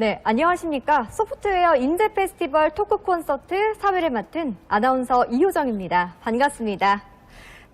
네, 안녕하십니까. 소프트웨어 인재 페스티벌 토크 콘서트 사회를 맡은 아나운서 이효정입니다. 반갑습니다.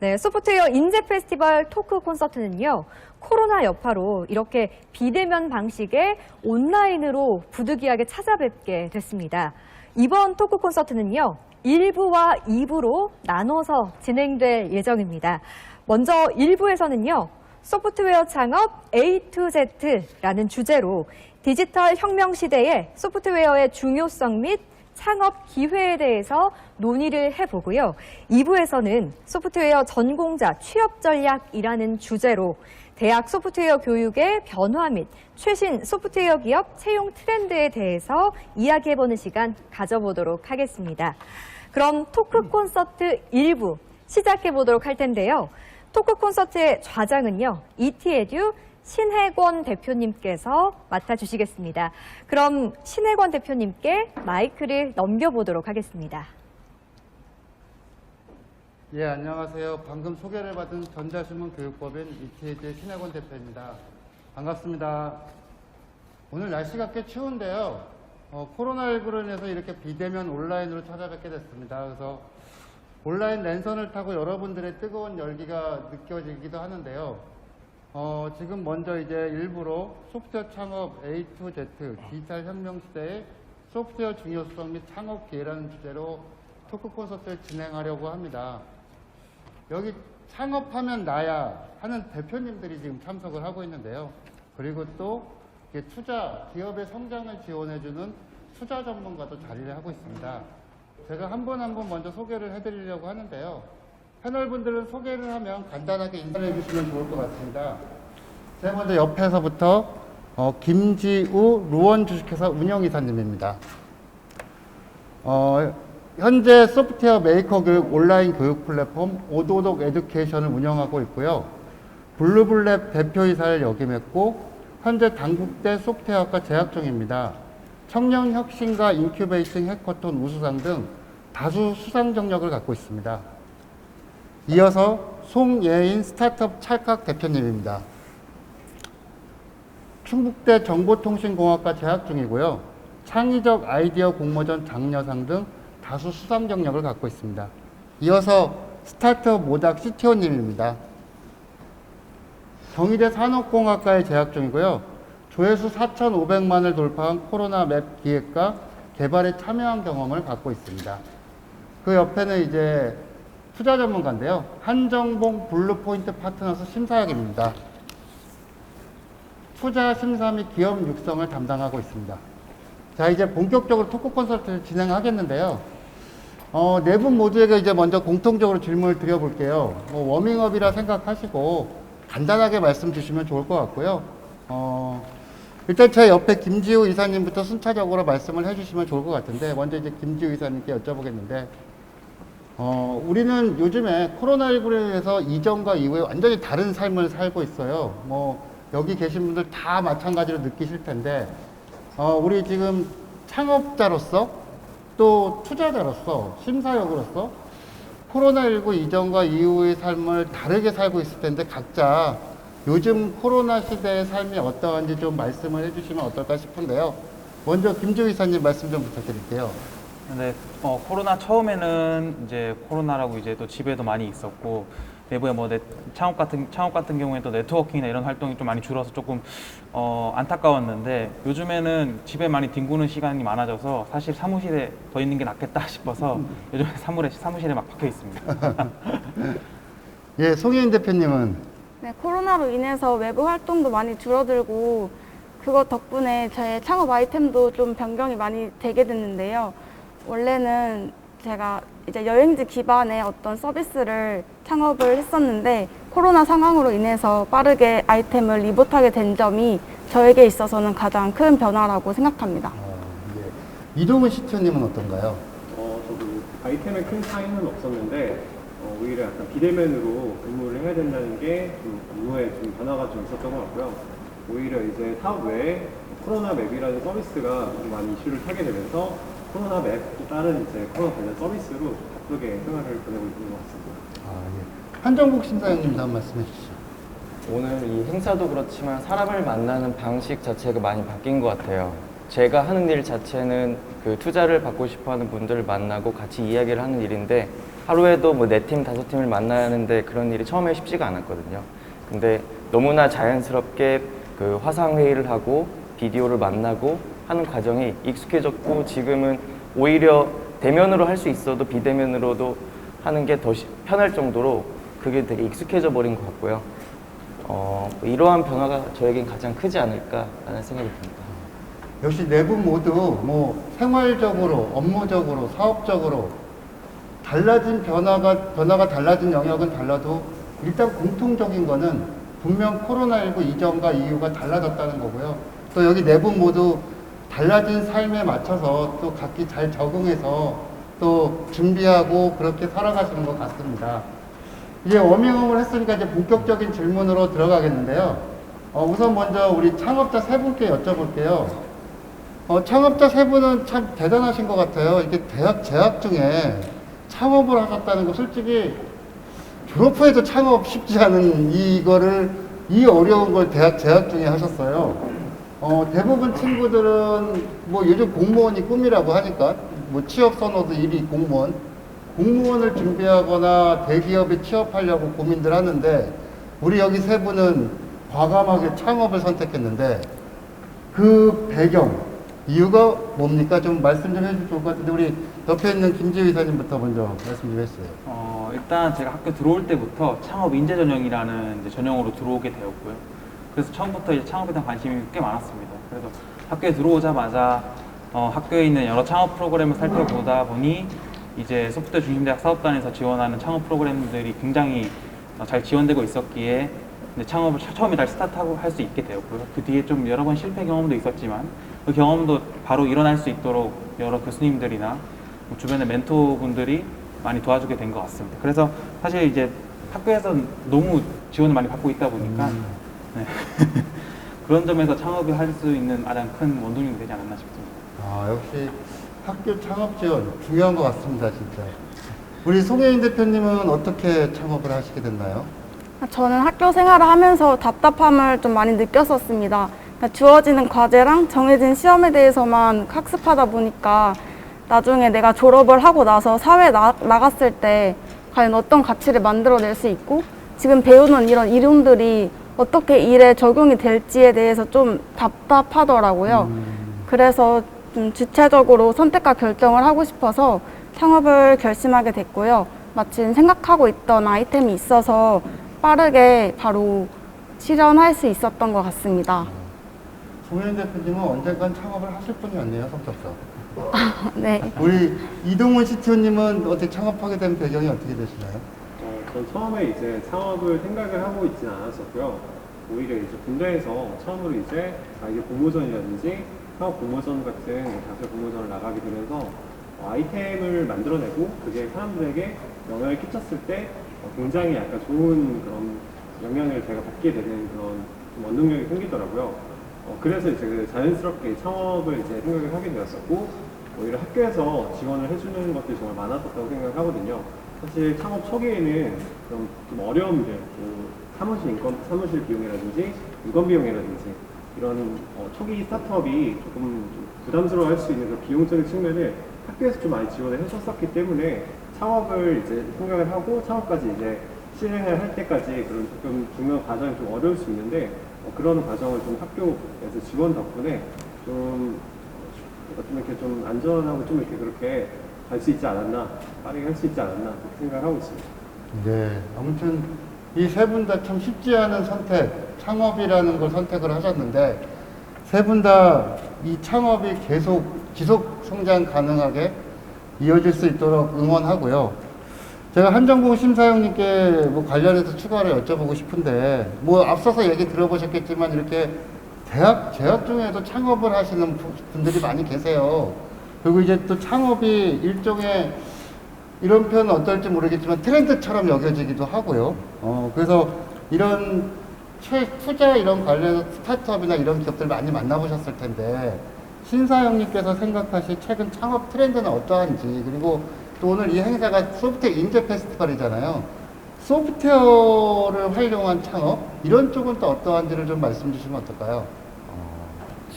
네, 소프트웨어 인재 페스티벌 토크 콘서트는요, 코로나 여파로 이렇게 비대면 방식의 온라인으로 부득이하게 찾아뵙게 됐습니다. 이번 토크 콘서트는요, 1부와 2부로 나눠서 진행될 예정입니다. 먼저 1부에서는요, 소프트웨어 창업 A to Z라는 주제로 디지털 혁명 시대의 소프트웨어의 중요성 및 창업 기회에 대해서 논의를 해보고요. 2부에서는 소프트웨어 전공자 취업 전략이라는 주제로 대학 소프트웨어 교육의 변화 및 최신 소프트웨어 기업 채용 트렌드에 대해서 이야기해보는 시간 가져보도록 하겠습니다. 그럼 토크 콘서트 1부 시작해보도록 할 텐데요. 토크 콘서트의 좌장은요, ET에듀 신혜권 대표님께서 맡아주시겠습니다. 그럼 신혜권 대표님께 마이크를 넘겨보도록 하겠습니다. 예, 안녕하세요. 방금 소개를 받은 전자신문교육법인 ET에듀의 신혜권 대표입니다. 반갑습니다. 오늘 날씨가 꽤 추운데요. 코로나19로 인해서 이렇게 비대면 온라인으로 찾아뵙게 됐습니다. 그래서 온라인 랜선을 타고 여러분들의 뜨거운 열기가 느껴지기도 하는데요. 지금 먼저 이제 일부러 소프트웨어 창업 A to Z, 디지털 혁명 시대의 소프트웨어 중요성 및 창업 기회라는 주제로 토크 콘서트를 진행하려고 합니다. 여기 창업하면 나야 하는 대표님들이 지금 참석을 하고 있는데요. 그리고 또 투자, 기업의 성장을 지원해주는 투자 전문가도 자리를 하고 있습니다. 제가 한 분 한 분 먼저 소개를 해드리려고 하는데요. 패널분들은 소개를 하면 간단하게 인사를 해주시면 좋을 것 같습니다. 제가 먼저 옆에서부터 김지우 루원 주식회사 운영이사님입니다. 현재 소프트웨어 메이커 교육 온라인 교육 플랫폼 오도독 에듀케이션을 운영하고 있고요. 블루블랩 대표이사를 역임했고 현재 단국대 소프트웨어학과 재학 중입니다. 청년혁신과 인큐베이팅 해커톤 우수상 등 다수 수상 경력을 갖고 있습니다. 이어서 송예인 스타트업 찰칵 대표님입니다. 충북대 정보통신공학과 재학 중이고요. 창의적 아이디어 공모전 장려상 등 다수 수상 경력을 갖고 있습니다. 이어서 스타트업 모닥 CTO님입니다. 경희대 산업공학과에 재학 중이고요. 조회수 4,500만을 돌파한 코로나 맵 기획과 개발에 참여한 경험을 갖고 있습니다. 그 옆에는 이제 투자 전문가인데요. 한정봉 블루포인트 파트너스 심사역입니다. 투자 심사 및 기업 육성을 담당하고 있습니다. 자, 이제 본격적으로 토크 콘서트를 진행하겠는데요. 네 분 모두에게 이제 먼저 공통적으로 질문을 드려볼게요. 워밍업이라 생각하시고 간단하게 말씀 주시면 좋을 것 같고요. 일단 제 옆에 김지우 이사님부터 순차적으로 말씀을 해주시면 좋을 것 같은데, 먼저 이제 김지우 이사님께 여쭤보겠는데, 우리는 요즘에 코로나19로 인해서 이전과 이후에 완전히 다른 삶을 살고 있어요. 여기 계신 분들 다 마찬가지로 느끼실 텐데, 우리 지금 창업자로서 또 투자자로서 심사역으로서 코로나19 이전과 이후의 삶을 다르게 살고 있을 텐데 각자 요즘 코로나 시대의 삶이 어떠한지 좀 말씀을 해주시면 어떨까 싶은데요. 먼저 김지우 이사님 말씀 좀 부탁드릴게요. 네, 코로나 처음에는 이제 코로나라고 이제 또 집에도 많이 있었고 내부에 창업 같은 경우에도 네트워킹이나 이런 활동이 좀 많이 줄어서 조금 안타까웠는데 요즘에는 집에 많이 뒹구는 시간이 많아져서 사실 사무실에 더 있는 게 낫겠다 싶어서 요즘에 사무실에 막 박혀 있습니다. 예, 송혜인 대표님은? 네, 코로나로 인해서 외부 활동도 많이 줄어들고 그것 덕분에 제 창업 아이템도 좀 변경이 많이 되게 됐는데요. 원래는 제가 이제 여행지 기반의 어떤 서비스를 창업을 했었는데 코로나 상황으로 인해서 빠르게 아이템을 리부트하게 된 점이 저에게 있어서는 가장 큰 변화라고 생각합니다. 예. 이동훈 CTO님은 어떤가요? 저도 아이템에 큰 차이는 없었는데 오히려 약간 비대면으로 근무를 해야 된다는 게 좀 업무에 좀 변화가 좀 있었던 것 같고요. 오히려 이제 사업 외에 코로나 맵이라는 서비스가 좀 많이 이슈를 타게 되면서 코로나 맵 또 다른 이제 코로나 관련 서비스로 좀 바쁘게 생활을 보내고 있는 것 같습니다. 예. 한정국 심사위원님도 한 말씀 해주시죠. 오늘 이 행사도 그렇지만 사람을 만나는 방식 자체가 많이 바뀐 것 같아요. 제가 하는 일 자체는 그 투자를 받고 싶어하는 분들을 만나고 같이 이야기를 하는 일인데 하루에도 뭐 4팀, 5팀을 만나야 하는데 그런 일이 처음에 쉽지가 않았거든요. 근데 너무나 자연스럽게 그 화상회의를 하고 비디오를 만나고 하는 과정이 익숙해졌고 지금은 오히려 대면으로 할 수 있어도 비대면으로도 하는 게 더 편할 정도로 그게 되게 익숙해져 버린 것 같고요. 이러한 변화가 저에겐 가장 크지 않을까라는 생각이 듭니다. 역시 네 분 모두 뭐 생활적으로, 업무적으로, 사업적으로 달라진 변화가 달라진 영역은 달라도 일단 공통적인 거는 분명 코로나19 이전과 이후가 달라졌다는 거고요. 또 여기 네 분 모두 달라진 삶에 맞춰서 또 각기 잘 적응해서 또 준비하고 그렇게 살아가시는 것 같습니다. 이제 워밍업을 했으니까 이제 본격적인 질문으로 들어가겠는데요. 우선 먼저 우리 창업자 세 분께 여쭤볼게요. 창업자 세 분은 참 대단하신 것 같아요. 이렇게 대학 재학 중에 창업을 하셨다는 거 솔직히 졸업 후에도 창업 쉽지 않은 이 어려운 걸 대학 재학 중에 하셨어요. 대부분 친구들은 뭐 요즘 공무원이 꿈이라고 하니까 뭐 취업 선호도 1위 공무원을 준비하거나 대기업에 취업하려고 고민들 하는데 우리 여기 세 분은 과감하게 창업을 선택했는데 그 배경, 이유가 뭡니까? 좀 말씀 좀 해주면 좋을 것 같은데 우리 옆에 있는 김지우 이사님부터 먼저 말씀 좀 해주세요. 일단 제가 학교 들어올 때부터 창업 인재 전형이라는 이제 전형으로 들어오게 되었고요. 그래서 처음부터 이제 창업에 대한 관심이 꽤 많았습니다. 그래서 학교에 들어오자마자 학교에 있는 여러 창업 프로그램을 살펴보다 보니 이제 소프트웨어 중심대학 사업단에서 지원하는 창업 프로그램들이 굉장히 잘 지원되고 있었기에 이제 창업을 처음에 잘 스타트하고 할 수 있게 되었고요. 그 뒤에 좀 여러 번 실패 경험도 있었지만 그 경험도 바로 일어날 수 있도록 여러 교수님들이나 뭐 주변의 멘토분들이 많이 도와주게 된 것 같습니다. 그래서 사실 이제 학교에서 너무 지원을 많이 받고 있다 보니까 네. 그런 점에서 창업을 할 수 있는 가장 큰 원동력이 되지 않았나 싶습니다. 역시 학교 창업 지원 중요한 것 같습니다, 진짜. 우리 송혜인 대표님은 어떻게 창업을 하시게 됐나요? 저는 학교 생활을 하면서 답답함을 좀 많이 느꼈었습니다. 그러니까 주어지는 과제랑 정해진 시험에 대해서만 학습하다 보니까 나중에 내가 졸업을 하고 나서 사회에 나갔을 때 과연 어떤 가치를 만들어낼 수 있고 지금 배우는 이런 이론들이 어떻게 일에 적용이 될지에 대해서 좀 답답하더라고요. 그래서 좀 주체적으로 선택과 결정을 하고 싶어서 창업을 결심하게 됐고요. 마침 생각하고 있던 아이템이 있어서 빠르게 바로 실현할 수 있었던 것 같습니다. 송혜인 대표님은 언젠간 창업을 하실 분이었네요, 성격상. 네. 우리 이동훈 CTO님은 어떻게 창업하게 된 배경이 어떻게 되시나요? 전 처음에 이제 창업을 생각을 하고 있지는 않았었고요. 오히려 이제 군대에서 처음으로 이제 이게 공모전이라든지 창업 공모전 같은 자체 공모전을 나가게 되면서 아이템을 만들어내고 그게 사람들에게 영향을 끼쳤을 때 굉장히 약간 좋은 그런 영향을 제가 받게 되는 그런 원동력이 생기더라고요. 그래서 이제 자연스럽게 창업을 이제 생각을 하게 되었었고 오히려 학교에서 지원을 해주는 것들이 정말 많았었다고 생각을 하거든요. 사실 창업 초기에는 좀 어려움들, 사무실 비용이라든지 인건 비용이라든지 이런 초기 스타트업이 조금 좀 부담스러워할 수 있는 그런 비용적인 측면을 학교에서 좀 많이 지원을 해줬었기 때문에 창업을 이제 생각을 하고 창업까지 이제 실행을 할 때까지 그런 조금 중요한 과정이 좀 어려울 수 있는데 그런 과정을 좀 학교에서 지원 덕분에 좀 이렇게 좀 안전하고 좀 이렇게 그렇게 갈 수 있지 않았나, 빠르게 할 수 있지 않았나 그렇게 생각하고 있습니다. 네, 아무튼 이 세 분 다 참 쉽지 않은 선택, 창업이라는 걸 선택을 하셨는데 세 분 다 이 창업이 계속 지속 성장 가능하게 이어질 수 있도록 응원하고요. 제가 한정봉 심사위원님께 뭐 관련해서 추가로 여쭤보고 싶은데 뭐 앞서서 얘기 들어보셨겠지만 이렇게 대학 재학 중에도 창업을 하시는 분들이 많이 계세요. 그리고 이제 또 창업이 일종의 이런 표현은 어떨지 모르겠지만 트렌드처럼 여겨지기도 하고요. 그래서 이런 투자 이런 관련 스타트업이나 이런 기업들 많이 만나보셨을 텐데 신사영님께서 생각하실 최근 창업 트렌드는 어떠한지 그리고 또 오늘 이 행사가 소프트웨어 인재 페스티벌이잖아요. 소프트웨어를 활용한 창업 이런 쪽은 또 어떠한지를 좀 말씀 주시면 어떨까요?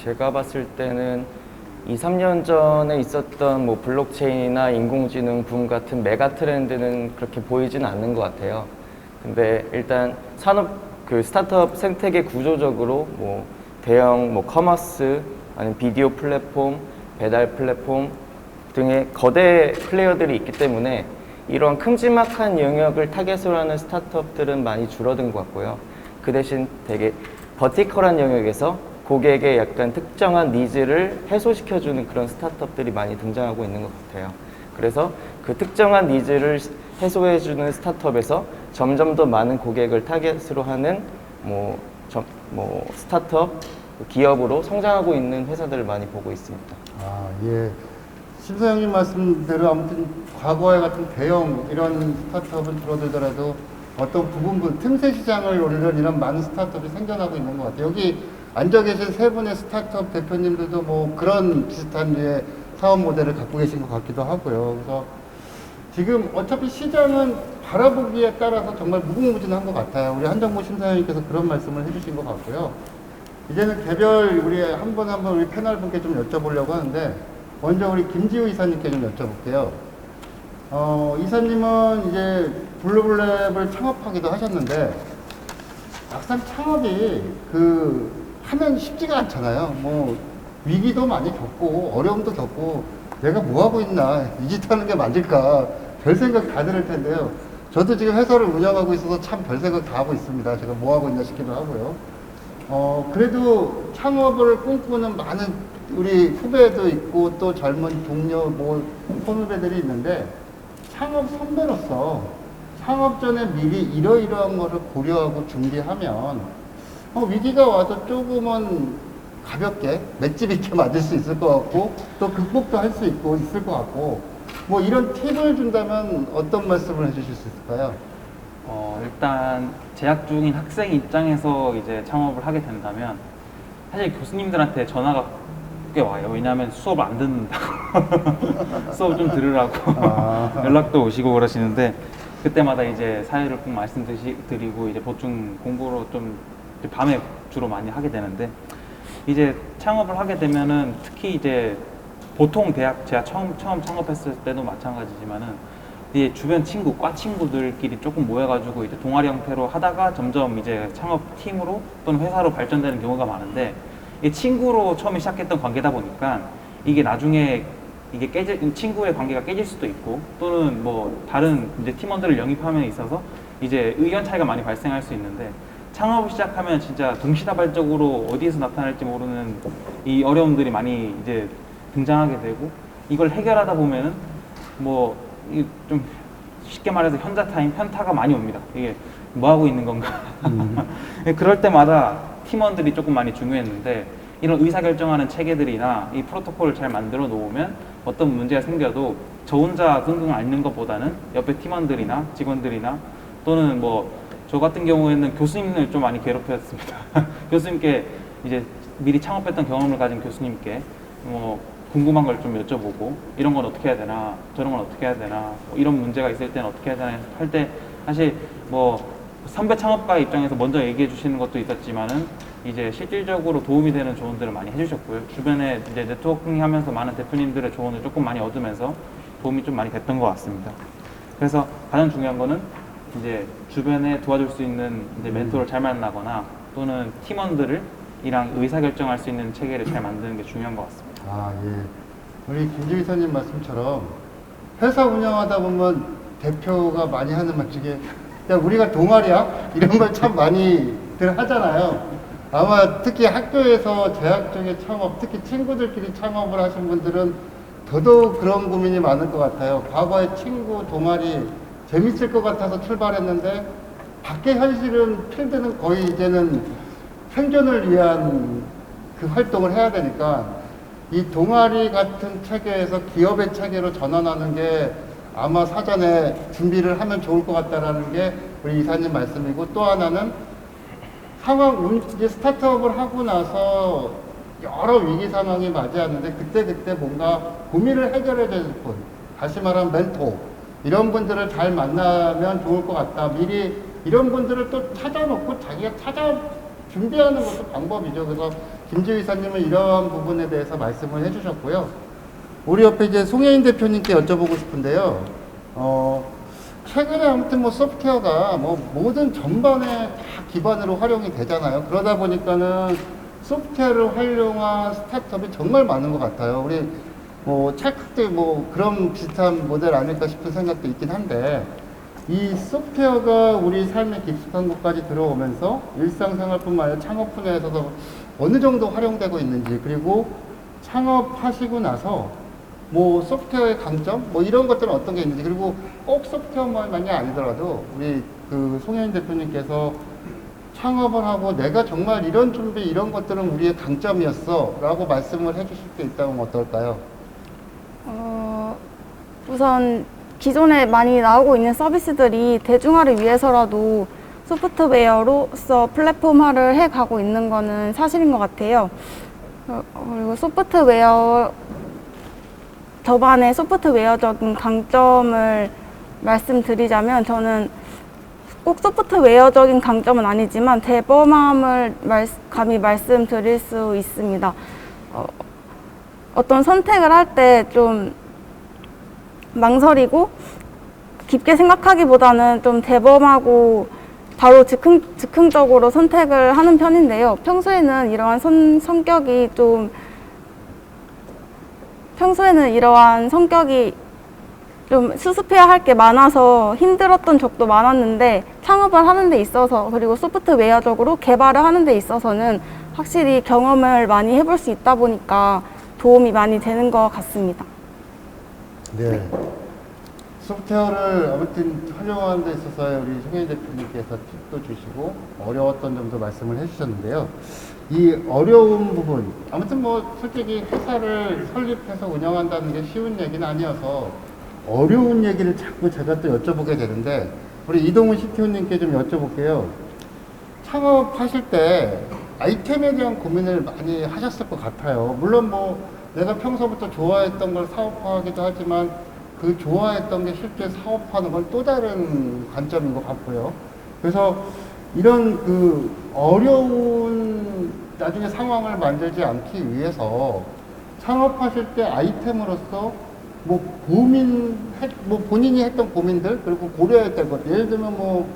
제가 봤을 때는 2, 3년 전에 있었던 뭐 블록체인이나 인공지능 붐 같은 메가 트렌드는 그렇게 보이지는 않는 것 같아요. 근데 일단 산업 스타트업 생태계 구조적으로 뭐 대형 뭐 커머스 아니면 비디오 플랫폼, 배달 플랫폼 등의 거대 플레이어들이 있기 때문에 이런 큼지막한 영역을 타겟으로 하는 스타트업들은 많이 줄어든 것 같고요. 그 대신 되게 버티컬한 영역에서 고객의 약간 특정한 니즈를 해소시켜주는 그런 스타트업들이 많이 등장하고 있는 것 같아요. 그래서 그 특정한 니즈를 해소해주는 스타트업에서 점점 더 많은 고객을 타겟으로 하는 스타트업 기업으로 성장하고 있는 회사들을 많이 보고 있습니다. 아, 예. 심사장님 말씀대로 아무튼 과거에 같은 대형 이런 스타트업은 줄어들더라도 어떤 부분분 틈새 시장을 노리는 이런 많은 스타트업이 생겨나고 있는 것 같아요. 여기 앉아 계신 세 분의 스타트업 대표님들도 뭐 그런 비슷한 류의 사업 모델을 갖고 계신 것 같기도 하고요. 그래서 지금 어차피 시장은 바라보기에 따라서 정말 무궁무진한 것 같아요. 우리 한정모 심사위원님께서 그런 말씀을 해주신 것 같고요. 이제는 개별 우리 한 분 한 분 우리 패널 분께 좀 여쭤보려고 하는데 먼저 우리 김지우 이사님께 좀 여쭤볼게요. 이사님은 이제 블루블랩을 창업하기도 하셨는데 막상 창업이 하면 쉽지가 않잖아요. 뭐 위기도 많이 겪고 어려움도 겪고 내가 뭐 하고 있나 이 짓 하는 게 맞을까 별 생각 다 들을 텐데요. 저도 지금 회사를 운영하고 있어서 참 별 생각 다 하고 있습니다. 제가 뭐 하고 있나 싶기도 하고요. 그래도 창업을 꿈꾸는 많은 우리 후배도 있고 또 젊은 동료 선후배들이 있는데 창업 선배로서 창업 전에 미리 이러이러한 거를 고려하고 준비하면 위기가 와도 조금은 가볍게 맷집 있게 맞을 수 있을 것 같고 또 극복도 할 수 있고 있을 것 같고 뭐 이런 팁을 준다면 어떤 말씀을 해주실 수 있을까요? 일단 재학 중인 학생 입장에서 이제 창업을 하게 된다면 사실 교수님들한테 전화가 꽤 와요. 왜냐하면 수업을 안 듣는다고 수업 좀 들으라고 연락도 오시고 그러시는데 그때마다 이제 사유를 꼭 말씀드리고 이제 보충 공부로 좀 밤에 주로 많이 하게 되는데 이제 창업을 하게 되면은 특히 이제 보통 대학 제가 처음 창업했을 때도 마찬가지지만은 이제 주변 친구, 과 친구들끼리 조금 모여가지고 이제 동아리 형태로 하다가 점점 이제 창업 팀으로 또는 회사로 발전되는 경우가 많은데 이 친구로 처음에 시작했던 관계다 보니까 이게 나중에 이게 친구의 관계가 깨질 수도 있고 또는 뭐 다른 이제 팀원들을 영입함에 있어서 이제 의견 차이가 많이 발생할 수 있는데 창업을 시작하면 진짜 동시다발적으로 어디에서 나타날지 모르는 이 어려움들이 많이 이제 등장하게 되고 이걸 해결하다 보면은 뭐 좀 쉽게 말해서 현타가 많이 옵니다. 이게 뭐 하고 있는 건가? 그럴 때마다 팀원들이 조금 많이 중요했는데 이런 의사결정하는 체계들이나 이 프로토콜을 잘 만들어 놓으면 어떤 문제가 생겨도 저 혼자 끙끙 앓는 것보다는 옆에 팀원들이나 직원들이나 또는 뭐 저 같은 경우에는 교수님을 좀 많이 괴롭혔습니다. 교수님께 이제 미리 창업했던 경험을 가진 교수님께 뭐 궁금한 걸 좀 여쭤보고 이런 건 어떻게 해야 되나 저런 건 어떻게 해야 되나 뭐 이런 문제가 있을 때는 어떻게 해야 되나 할 때 사실 뭐 선배 창업가 입장에서 먼저 얘기해 주시는 것도 있었지만은 이제 실질적으로 도움이 되는 조언들을 많이 해주셨고요. 주변에 이제 네트워킹 하면서 많은 대표님들의 조언을 조금 많이 얻으면서 도움이 좀 많이 됐던 것 같습니다. 그래서 가장 중요한 거는 이제 주변에 도와줄 수 있는 이제 멘토를 잘 만나거나 또는 팀원들이랑 의사결정할 수 있는 체계를 잘 만드는 게 중요한 것 같습니다. 아, 예. 우리 김지휘 사님 말씀처럼 회사 운영하다 보면 대표가 많이 하는 말 중에 야, 우리가 동아리야? 이런 걸 참 많이들 하잖아요. 아마 특히 학교에서 재학 중에 창업, 특히 친구들끼리 창업을 하신 분들은 더더욱 그런 고민이 많을 것 같아요. 과거에 친구 동아리 재밌을 것 같아서 출발했는데 밖의 현실은 필드는 거의 이제는 생존을 위한 그 활동을 해야 되니까 이 동아리 같은 체계에서 기업의 체계로 전환하는 게 아마 사전에 준비를 하면 좋을 것 같다라는 게 우리 이사님 말씀이고 또 하나는 이제 스타트업을 하고 나서 여러 위기 상황이 맞이하는데 그때 뭔가 고민을 해결해 줄 분, 다시 말하면 멘토 이런 분들을 잘 만나면 좋을 것 같다. 미리 이런 분들을 또 찾아놓고 자기가 준비하는 것도 방법이죠. 그래서 김지휘 이사님은 이러한 부분에 대해서 말씀을 해주셨고요. 우리 옆에 이제 송혜인 대표님께 여쭤보고 싶은데요. 최근에 아무튼 뭐 소프트웨어가 뭐 모든 전반에 다 기반으로 활용이 되잖아요. 그러다 보니까는 소프트웨어를 활용한 스타트업이 정말 많은 것 같아요. 우리 뭐 찰칵도 뭐 그런 비슷한 모델 아닐까 싶은 생각도 있긴 한데 이 소프트웨어가 우리 삶에 깊숙한 곳까지 들어오면서 일상생활뿐만 아니라 창업 분야에서도 어느 정도 활용되고 있는지, 그리고 창업하시고 나서 뭐 소프트웨어의 강점 뭐 이런 것들은 어떤 게 있는지, 그리고 꼭 소프트웨어만이 아니더라도 우리 그 송혜인 대표님께서 창업을 하고 내가 정말 이런 준비 이런 것들은 우리의 강점이었어 라고 말씀을 해주실 게 있다면 어떨까요? 우선 기존에 많이 나오고 있는 서비스들이 대중화를 위해서라도 소프트웨어로서 플랫폼화를 해가고 있는 거는 사실인 것 같아요. 그리고 저반의 소프트웨어적인 강점을 말씀드리자면, 저는 꼭 소프트웨어적인 강점은 아니지만 대범함을 감히 말씀드릴 수 있습니다. 어떤 선택을 할 때 좀 망설이고 깊게 생각하기보다는 좀 대범하고 바로 즉흥적으로 선택을 하는 편인데요. 평소에는 이러한 성격이 좀 수습해야 할 게 많아서 힘들었던 적도 많았는데, 창업을 하는 데 있어서, 그리고 소프트웨어적으로 개발을 하는 데 있어서는 확실히 경험을 많이 해볼 수 있다 보니까 도움이 많이 되는 것 같습니다. 네. 소프트웨어를 아무튼 활용하는 데 있어서 우리 송혜인 대표님께서 팁도 주시고 어려웠던 점도 말씀을 해주셨는데요. 이 어려운 부분, 아무튼 뭐 솔직히 회사를 설립해서 운영한다는 게 쉬운 얘기는 아니어서 어려운 얘기를 자꾸 제가 또 여쭤보게 되는데, 우리 이동훈 CTO님께 좀 여쭤볼게요. 창업하실 때 아이템에 대한 고민을 많이 하셨을 것 같아요. 물론 뭐 내가 평소부터 좋아했던 걸 사업화하기도 하지만 그 좋아했던 게 실제 사업하는 건 또 다른 관점인 것 같고요. 그래서 이런 그 어려운 나중에 상황을 만들지 않기 위해서 창업하실 때 아이템으로서 뭐 본인이 했던 고민들, 그리고 고려했던 것, 예를 들면 뭐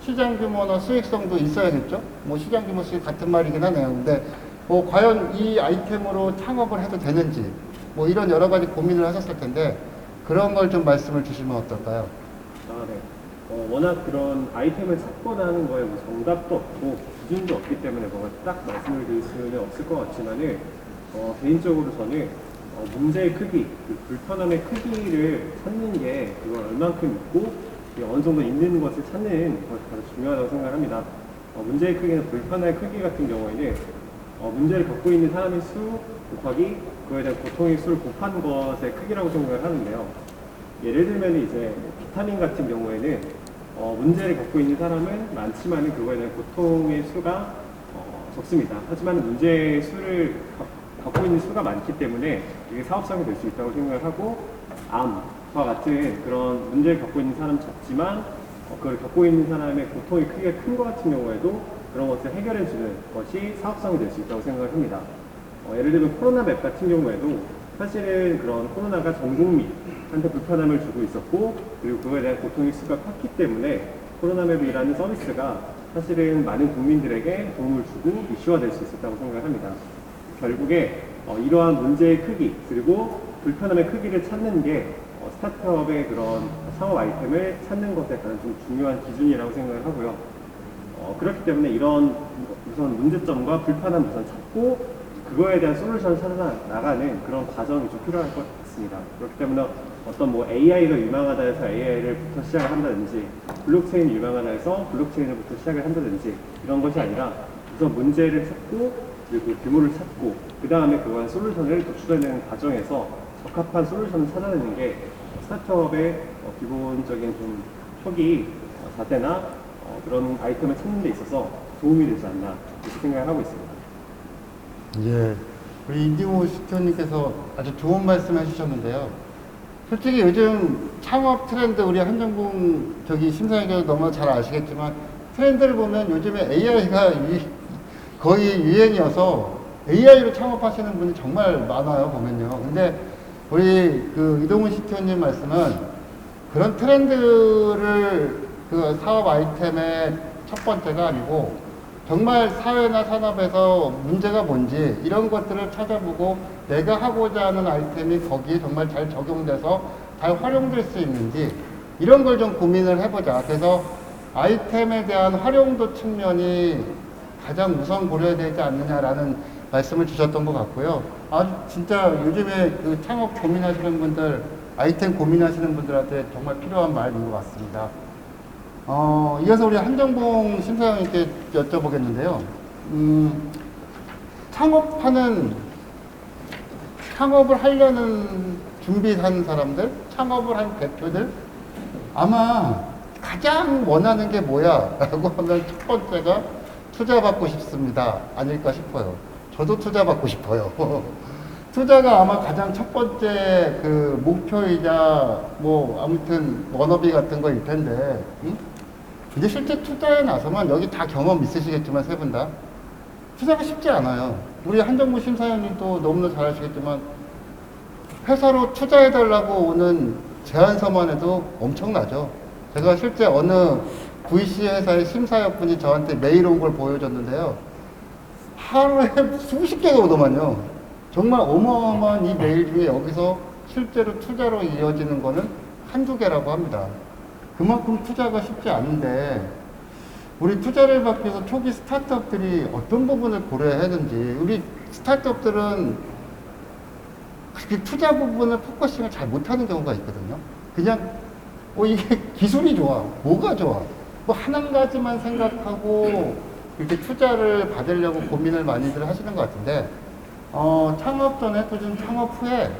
시장 규모나 수익성도 있어야겠죠. 뭐 시장 규모 수익 같은 말이긴 하네요. 근데 뭐 과연 이 아이템으로 창업을 해도 되는지, 뭐 이런 여러 가지 고민을 하셨을 텐데 그런 걸 좀 말씀을 주시면 어떨까요? 네. 워낙 그런 아이템을 찾거나 하는 거에 뭐 정답도 없고 기준도 없기 때문에 뭔가 딱 말씀을 드릴 수는 없을 것 같지만은, 개인적으로 저는 문제의 크기, 그 불편함의 크기를 찾는 게 그걸 얼만큼 있고 어느 정도 있는 것을 찾는 것이 가장 중요하다고 생각합니다. 문제의 크기나 불편함의 크기 같은 경우에는 문제를 겪고 있는 사람의 수 곱하기 그거에 대한 고통의 수를 곱한 것의 크기라고 생각을 하는데요. 예를 들면 이제 비타민 같은 경우에는 문제를 겪고 있는 사람은 많지만 그거에 대한 고통의 수가 적습니다. 하지만 문제의 수를 갖고 있는 수가 많기 때문에 이게 사업성이 될 수 있다고 생각을 하고, 암과 같은 그런 문제를 겪고 있는 사람 작지만 그걸 겪고 있는 사람의 고통의 크기가 큰 것 같은 경우에도 그런 것을 해결해 주는 것이 사업성이 될 수 있다고 생각을 합니다. 예를 들면 코로나 맵 같은 경우에도 사실은 그런 코로나가 전 국민한테 불편함을 주고 있었고, 그리고 그거에 대한 고통의 수가 컸기 때문에 코로나 맵이라는 서비스가 사실은 많은 국민들에게 도움을 주고 이슈화될 수 있었다고 생각을 합니다. 결국에 이러한 문제의 크기 그리고 불편함의 크기를 찾는 게 스타트업의 그런 창업 아이템을 찾는 것에 가장 좀 중요한 기준이라고 생각을 하고요. 그렇기 때문에 이런 우선 문제점과 불편함 우선 찾고 그거에 대한 솔루션을 찾아 나가는 그런 과정이 좀 필요할 것 같습니다. 그렇기 때문에 어떤 뭐 AI가 유망하다 해서 AI를부터 시작을 한다든지 블록체인이 유망하다 해서 블록체인을부터 시작을 한다든지 이런 것이 아니라 우선 문제를 찾고 그리고 규모를 찾고 그 다음에 그거에 솔루션을 도출해내는 과정에서 적합한 솔루션을 찾아내는 게 스타트업의 기본적인 좀 초기 자세나 그런 아이템을 찾는 데 있어서 도움이 되지 않나 이렇게 생각을 하고 있습니다. 예, 우리 인디고 CTO님께서 아주 좋은 말씀 해주셨는데요. 솔직히 요즘 창업 트렌드, 우리 한정궁 심사위원 너무 잘 아시겠지만 트렌드를 보면 요즘에 AI가 거의 유행이어서 AI로 창업하시는 분이 정말 많아요, 보면요. 근데 우리 그 이동훈 CTO님 말씀은 그런 트렌드를 그 사업 아이템의 첫 번째가 아니고 정말 사회나 산업에서 문제가 뭔지 이런 것들을 찾아보고 내가 하고자 하는 아이템이 거기에 정말 잘 적용돼서 잘 활용될 수 있는지 이런 걸 좀 고민을 해보자. 그래서 아이템에 대한 활용도 측면이 가장 우선 고려해야 되지 않느냐라는 말씀을 주셨던 것 같고요. 진짜 요즘에 그 창업 고민하시는 분들, 아이템 고민하시는 분들한테 정말 필요한 말인 것 같습니다. 이어서 우리 한정봉 심사위원님께 여쭤보겠는데요. 창업을 하려는 준비한 사람들, 창업을 한 대표들, 아마 가장 원하는 게 뭐야? 라고 하면 첫 번째가 투자받고 싶습니다. 아닐까 싶어요. 저도 투자받고 싶어요. 투자가 아마 가장 첫 번째 그 목표이자 뭐 아무튼 워너비 같은 거일 텐데, 응? 근데 실제 투자에 나서면 여기 다 경험 있으시겠지만 세 분 다 투자가 쉽지 않아요. 우리 한정무 심사위원님도 너무나 잘 아시겠지만 회사로 투자해달라고 오는 제안서만 해도 엄청나죠. 제가 실제 어느 VC 회사의 심사역분이 저한테 메일 온 걸 보여줬는데요. 하루에 수십 개가 오더만요. 정말 어마어마한 이 메일 중에 여기서 실제로 투자로 이어지는 거는 한두 개라고 합니다. 그만큼 투자가 쉽지 않은데 우리 투자를 받기 위해서 초기 스타트업들이 어떤 부분을 고려해야 하는지, 우리 스타트업들은 그 투자 부분을 포커싱을 잘 못하는 경우가 있거든요. 그냥 이게 기술이 좋아, 뭐가 좋아, 뭐 한 가지만 생각하고 이렇게 투자를 받으려고 고민을 많이들 하시는 것 같은데, 창업 전에 또 좀 창업 후에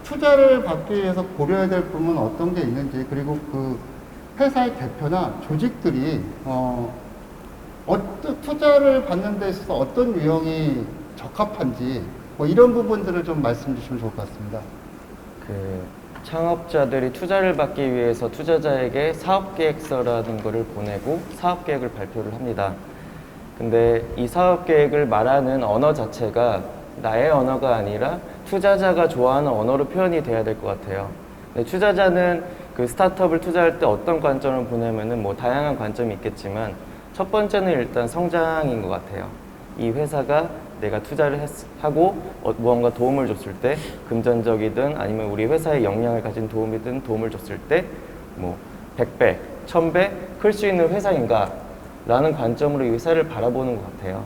투자를 받기 위해서 고려해야 될 부분은 어떤 게 있는지, 그리고 그 회사의 대표나 조직들이 어떤 투자를 받는 데 있어서 어떤 유형이 적합한지 뭐 이런 부분들을 좀 말씀 주시면 좋을 것 같습니다. 그 창업자들이 투자를 받기 위해서 투자자에게 사업계획서라는 것을 보내고 사업계획을 발표를 합니다. 근데 이 사업계획을 말하는 언어 자체가 나의 언어가 아니라 투자자가 좋아하는 언어로 표현이 돼야 될 것 같아요. 근데 투자자는 그 스타트업을 투자할 때 어떤 관점을 보냐면은 뭐 다양한 관점이 있겠지만 첫 번째는 일단 성장인 것 같아요. 이 회사가 내가 투자를 하고 무언가 도움을 줬을 때 금전적이든 아니면 우리 회사의 역량을 가진 도움이든 도움을 줬을 때 뭐 100배, 1000배 클 수 있는 회사인가 라는 관점으로 이 회사를 바라보는 것 같아요.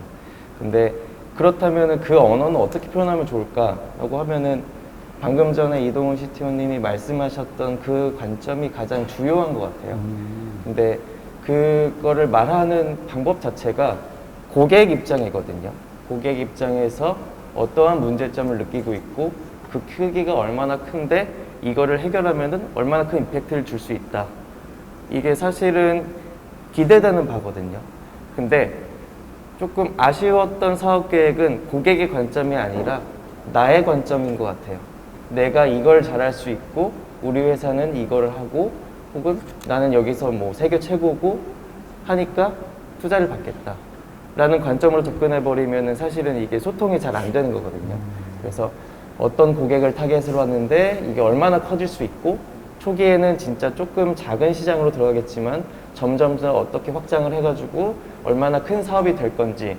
근데 그렇다면 그 언어는 어떻게 표현하면 좋을까라고 하면은 방금 전에 이동훈 CTO님이 말씀하셨던 그 관점이 가장 주요한 것 같아요. 근데 그거를 말하는 방법 자체가 고객 입장이거든요. 고객 입장에서 어떠한 문제점을 느끼고 있고 그 크기가 얼마나 큰데 이거를 해결하면은 얼마나 큰 임팩트를 줄 수 있다. 이게 사실은 기대되는 바거든요. 근데 조금 아쉬웠던 사업 계획은 고객의 관점이 아니라 나의 관점인 것 같아요. 내가 이걸 잘할 수 있고 우리 회사는 이걸 하고 혹은 나는 여기서 뭐 세계 최고고 하니까 투자를 받겠다 라는 관점으로 접근해버리면 사실은 이게 소통이 잘 안 되는 거거든요. 그래서 어떤 고객을 타겟으로 하는데 이게 얼마나 커질 수 있고 초기에는 진짜 조금 작은 시장으로 들어가겠지만 점점점 어떻게 확장을 해가지고 얼마나 큰 사업이 될 건지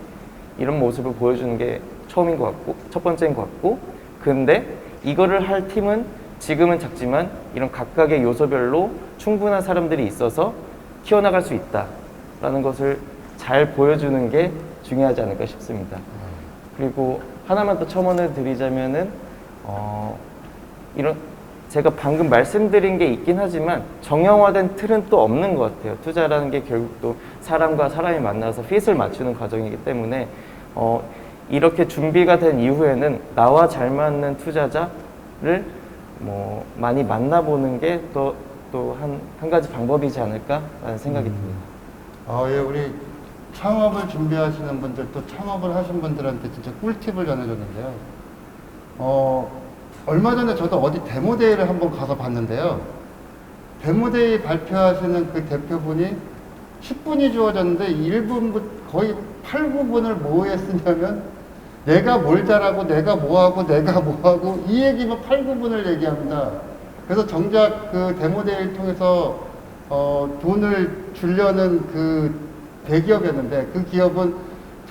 이런 모습을 보여주는 게 처음인 것 같고 첫 번째인 것 같고, 근데 이거를 할 팀은 지금은 작지만 이런 각각의 요소별로 충분한 사람들이 있어서 키워나갈 수 있다라는 것을 잘 보여주는 게 중요하지 않을까 싶습니다. 그리고 하나만 더 첨언을 드리자면은 이런 제가 방금 말씀드린 게 있긴 하지만 정형화된 틀은 또 없는 것 같아요. 투자라는 게 결국 또 사람과 사람이 만나서 핏을 맞추는 과정이기 때문에 이렇게 준비가 된 이후에는 나와 잘 맞는 투자자를 뭐 많이 만나보는 게 또 한 가지 방법이지 않을까라는 생각이 듭니다. 예, 우리 창업을 준비하시는 분들 또 창업을 하신 분들한테 진짜 꿀팁을 전해줬는데요. 얼마 전에 저도 어디 데모데이를 한번 가서 봤는데요. 데모데이 발표하시는 그 대표분이 10분이 주어졌는데 1분부터 거의 8, 9분을 뭐 했으냐면 내가 뭘 잘하고 내가 뭐하고 내가 뭐하고 이 얘기만 8, 9분을 얘기합니다. 그래서 정작 그 데모데이를 통해서 돈을 주려는 그 대기업이었는데 그 기업은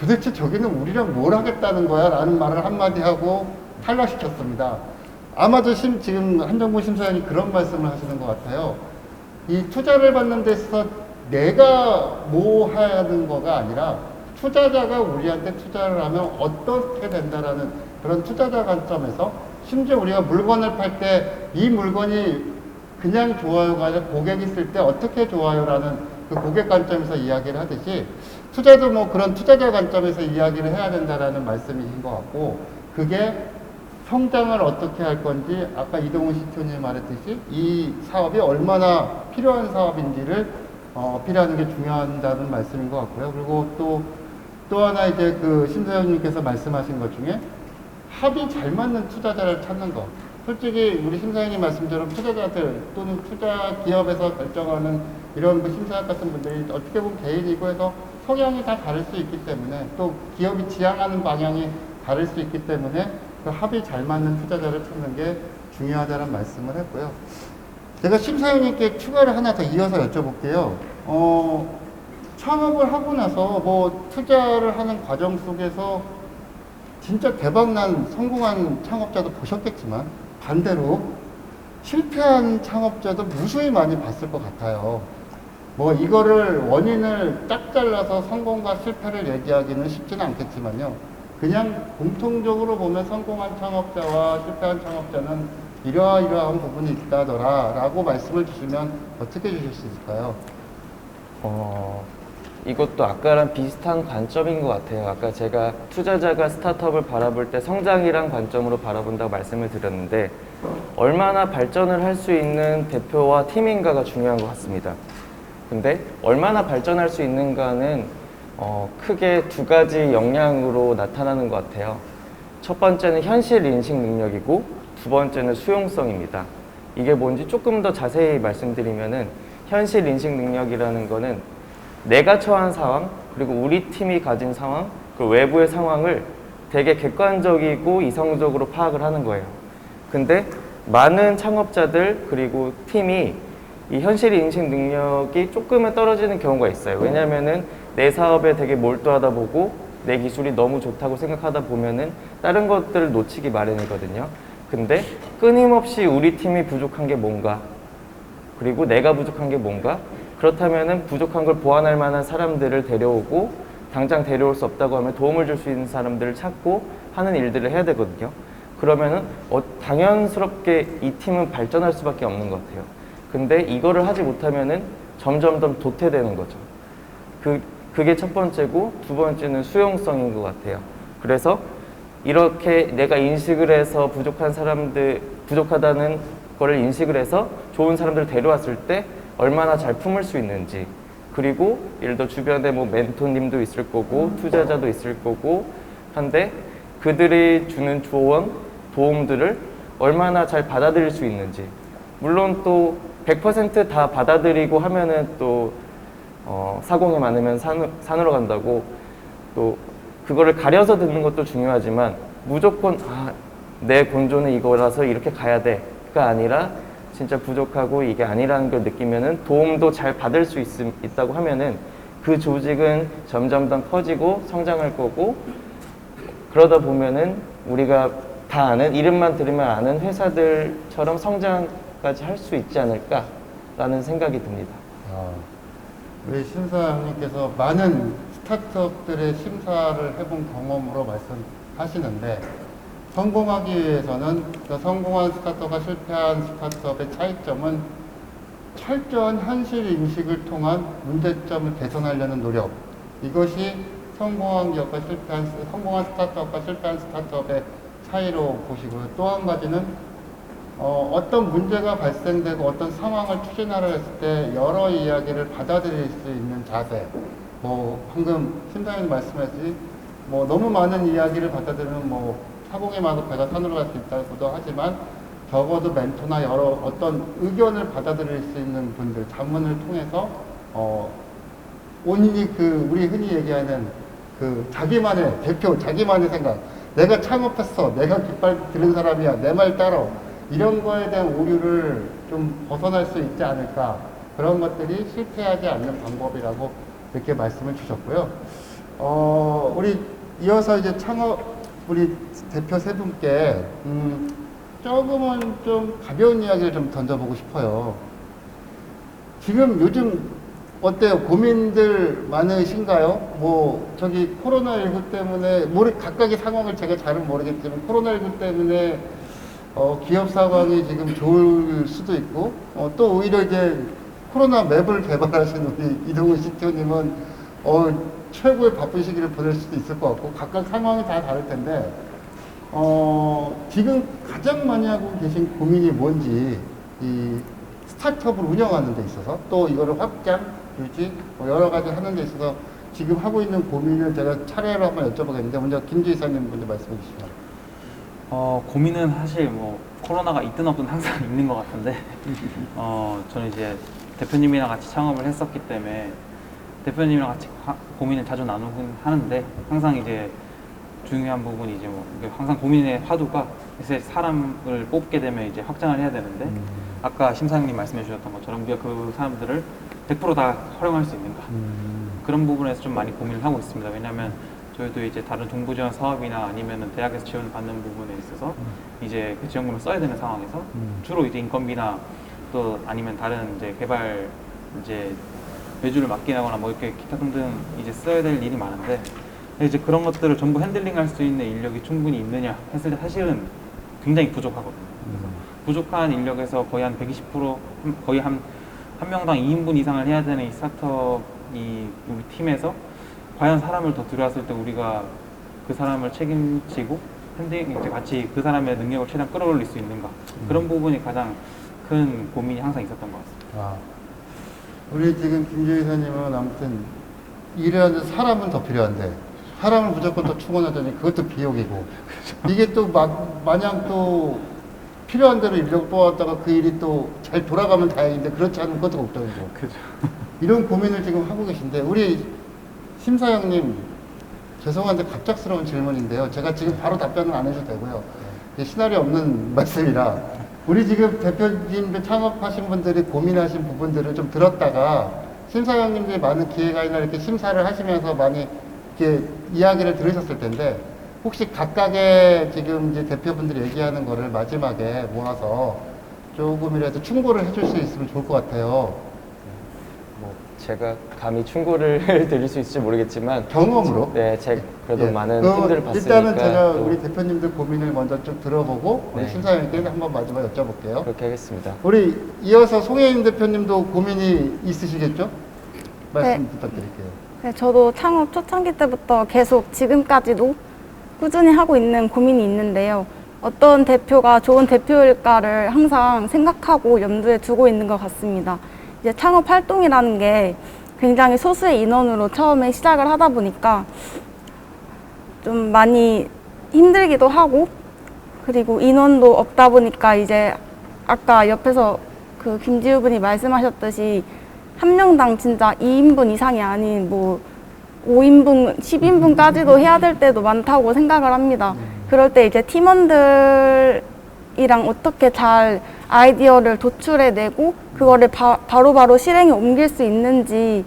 도대체 저기는 우리랑 뭘 하겠다는 거야 라는 말을 한마디 하고 탈락시켰습니다. 아마도 지금 한정무 심사위원이 그런 말씀을 하시는 것 같아요. 이 투자를 받는 데서 내가 뭐 하는 거가 아니라 투자자가 우리한테 투자를 하면 어떻게 된다라는 그런 투자자 관점에서 심지어 우리가 물건을 팔 때 이 물건이 그냥 좋아요가 아니라 고객이 쓸 때 어떻게 좋아요라는 그 고객 관점에서 이야기를 하듯이 투자도 뭐 그런 투자자 관점에서 이야기를 해야 된다라는 말씀이신 것 같고 그게 성장을 어떻게 할 건지 아까 이동훈 CTO님이 말했듯이 이 사업이 얼마나 필요한 사업인지를 필요하는 게 중요하다는 말씀인 것 같고요. 그리고 또 하나 이제 그 심사위원님께서 말씀하신 것 중에 합이 잘 맞는 투자자를 찾는 거. 솔직히 우리 심사위원님 말씀처럼 투자자들 또는 투자 기업에서 결정하는 이런 그 심사학 같은 분들이 어떻게 보면 개인이고 해서 성향이 다 다를 수 있기 때문에 또 기업이 지향하는 방향이 다를 수 있기 때문에 그 합이 잘 맞는 투자자를 찾는 게 중요하다는 말씀을 했고요. 제가 심사위원님께 추가를 하나 더 이어서 여쭤볼게요. 창업을 하고 나서 뭐 투자를 하는 과정 속에서 진짜 대박난 성공한 창업자도 보셨겠지만 반대로 실패한 창업자도 무수히 많이 봤을 것 같아요. 뭐 이거를 원인을 딱 잘라서 성공과 실패를 얘기하기는 쉽지는 않겠지만요. 그냥 공통적으로 보면 성공한 창업자와 실패한 창업자는 이러이러한 부분이 있다더라 라고 말씀을 주시면 어떻게 주실 수 있을까요? 이것도 아까랑 비슷한 관점인 것 같아요. 아까 제가 투자자가 스타트업을 바라볼 때 성장이란 관점으로 바라본다고 말씀을 드렸는데 얼마나 발전을 할 수 있는 대표와 팀인가가 중요한 것 같습니다. 근데 얼마나 발전할 수 있는가는 크게 두 가지 역량으로 나타나는 것 같아요. 첫 번째는 현실 인식 능력이고 두 번째는 수용성입니다. 이게 뭔지 조금 더 자세히 말씀드리면은 현실 인식 능력이라는 거는 내가 처한 상황, 그리고 우리 팀이 가진 상황, 그 외부의 상황을 되게 객관적이고 이성적으로 파악을 하는 거예요. 근데 많은 창업자들 그리고 팀이 이 현실 인식 능력이 조금은 떨어지는 경우가 있어요. 왜냐면은 내 사업에 되게 몰두하다 보고 내 기술이 너무 좋다고 생각하다 보면은 다른 것들을 놓치기 마련이거든요. 근데 끊임없이 우리 팀이 부족한 게 뭔가, 그리고 내가 부족한 게 뭔가, 그렇다면은 부족한 걸 보완할 만한 사람들을 데려오고 당장 데려올 수 없다고 하면 도움을 줄 수 있는 사람들을 찾고 하는 일들을 해야 되거든요. 그러면은 당연스럽게 이 팀은 발전할 수밖에 없는 것 같아요. 근데 이거를 하지 못하면은 점점 더 도태되는 거죠. 그게 첫 번째고 두 번째는 수용성인 것 같아요. 그래서 이렇게 내가 인식을 해서 부족하다는 거를 인식을 해서 좋은 사람들을 데려왔을 때 얼마나 잘 품을 수 있는지, 그리고 예를 들어 주변에 뭐 멘토님도 있을 거고 투자자도 있을 거고 한데 그들이 주는 조언, 도움들을 얼마나 잘 받아들일 수 있는지. 물론 또 100% 다 받아들이고 하면은 또 사공이 많으면 산으로 간다고, 또 그거를 가려서 듣는 것도 중요하지만 무조건 내 본조는 이거라서 이렇게 가야 돼가 아니라 진짜 부족하고 이게 아니라는 걸 느끼면은 도움도 잘 받을 수 있다고 하면은 그 조직은 점점 더 커지고 성장할 거고, 그러다 보면은 우리가 다 아는, 이름만 들으면 아는 회사들처럼 성장까지 할 수 있지 않을까라는 생각이 듭니다. 우리 심사님께서 많은 스타트업들의 심사를 해본 경험으로 말씀하시는데 성공하기 위해서는 그 성공한 스타트업과 실패한 스타트업의 차이점은 철저한 현실 인식을 통한 문제점을 개선하려는 노력, 이것이 성공한 기업과 성공한 스타트업과 실패한 스타트업의 차이로 보시고요. 또 한 가지는 어떤 문제가 발생되고 어떤 상황을 추진하려 했을 때 여러 이야기를 받아들일 수 있는 자세, 뭐 방금 심사위원 말씀하신 뭐 너무 많은 이야기를 받아들이면 뭐 사공이 많아서 배가 산으로 갈 수 있다고도 하지만 적어도 멘토나 여러 어떤 의견을 받아들일 수 있는 분들, 자문을 통해서 온전히 그 우리 흔히 얘기하는 그 자기만의 대표, 자기만의 생각, 내가 창업했어, 내가 깃발 들은 사람이야, 내 말 따라, 이런 거에 대한 오류를 좀 벗어날 수 있지 않을까, 그런 것들이 실패하지 않는 방법이라고 이렇게 말씀을 주셨고요. 우리 이어서 이제 우리 대표 세 분께 조금은 좀 가벼운 이야기를 좀 던져보고 싶어요. 지금 요즘 어때요? 고민들 많으신가요? 뭐 저기 코로나19 때문에 각각의 상황을 제가 잘은 모르겠지만 코로나19 때문에 기업 상황이 지금 좋을 수도 있고 또 오히려 이제 코로나 맵을 개발하신 우리 이동훈 CTO님은 최고의 바쁜 시기를 보낼 수도 있을 것 같고 각각 상황이 다 다를 텐데 지금 가장 많이 하고 계신 고민이 뭔지 이 스타트업을 운영하는 데 있어서 또 이거를 확장, 유지 뭐 여러 가지 하는 데 있어서 지금 하고 있는 고민을 제가 차례로 한번 여쭤보겠는데 먼저 김지희사님 먼저 말씀해 주시죠. 고민은 사실 뭐 코로나가 있든 없든 항상 있는 것 같은데 저는 이제 대표님이랑 같이 창업을 했었기 때문에 대표님이랑 같이 고민을 자주 나누긴 하는데 항상 이제 중요한 부분이 이제 뭐 항상 고민의 화두가 이제 사람을 뽑게 되면 이제 확장을 해야 되는데 아까 심사장님 말씀해 주셨던 것처럼 우리가 그 사람들을 100% 다 활용할 수 있는가 그런 부분에서 좀 많이 고민을 하고 있습니다. 왜냐하면 저희도 이제 다른 정부 지원 사업이나 아니면은 대학에서 지원 받는 부분에 있어서 이제 그 지원금을 써야 되는 상황에서 주로 이제 인건비나 또 아니면 다른 이제 개발 이제 외주를 맡기거나 뭐 이렇게 기타 등등 이제 써야 될 일이 많은데 이제 그런 것들을 전부 핸들링할 수 있는 인력이 충분히 있느냐 했을 때 사실은 굉장히 부족하거든요. 그래서 부족한 인력에서 거의 한 120% 거의 한 명당 2인분 이상을 해야 되는 이 스타트업이 우리 팀에서 과연 사람을 더 들여왔을 때 우리가 그 사람을 책임지고 핸들링 이제 같이 그 사람의 능력을 최대한 끌어올릴 수 있는가 그런 부분이 가장 큰 고민이 항상 있었던 것 같습니다. 우리 지금 김지희사님은 아무튼 일하는 사람은 더 필요한데 사람을 무조건 더 충원하자니 그것도 비용이고 이게 또 마냥 또 필요한 대로 인력 뽑았다가 그 일이 또 잘 돌아가면 다행인데 그렇지 않으면 그것도 걱정이고 그죠. 이런 고민을 지금 하고 계신데 우리 심사장님 죄송한데 갑작스러운 질문인데요. 제가 지금 바로 답변은 안 해도 되고요. 시나리오 없는 말씀이라 우리 지금 대표님들 창업하신 분들이 고민하신 부분들을 좀 들었다가 심사장님들이 많은 기획안이나 이렇게 심사를 하시면서 많이 이렇게 이야기를 들으셨을 텐데 혹시 각각의 지금 이제 대표분들이 얘기하는 거를 마지막에 모아서 조금이라도 충고를 해줄 수 있으면 좋을 것 같아요. 뭐 제가 감히 충고를 드릴 수 있을지 모르겠지만 경험으로. 네, 제가 그래도 예. 많은 그럼 팀들을 봤으니까 일단은 제가 또 우리 대표님들 고민을 먼저 좀 들어보고 우리 네. 심사위원께 한번 마지막 여쭤볼게요. 그렇게 하겠습니다. 우리 이어서 송혜인 대표님도 고민이 있으시겠죠? 말씀 부탁드릴게요. 네, 저도 창업 초창기 때부터 계속 지금까지도 꾸준히 하고 있는 고민이 있는데요. 어떤 대표가 좋은 대표일까를 항상 생각하고 염두에 두고 있는 것 같습니다. 이제 창업 활동이라는 게 굉장히 소수의 인원으로 처음에 시작을 하다 보니까 좀 많이 힘들기도 하고 그리고 인원도 없다 보니까 이제 아까 옆에서 그 김지우 분이 말씀하셨듯이 한 명당 진짜 2인분 이상이 아닌 뭐 5인분, 10인분까지도 해야 될 때도 많다고 생각을 합니다. 그럴 때 이제 팀원들이랑 어떻게 잘 아이디어를 도출해내고 그거를 바로바로 실행에 옮길 수 있는지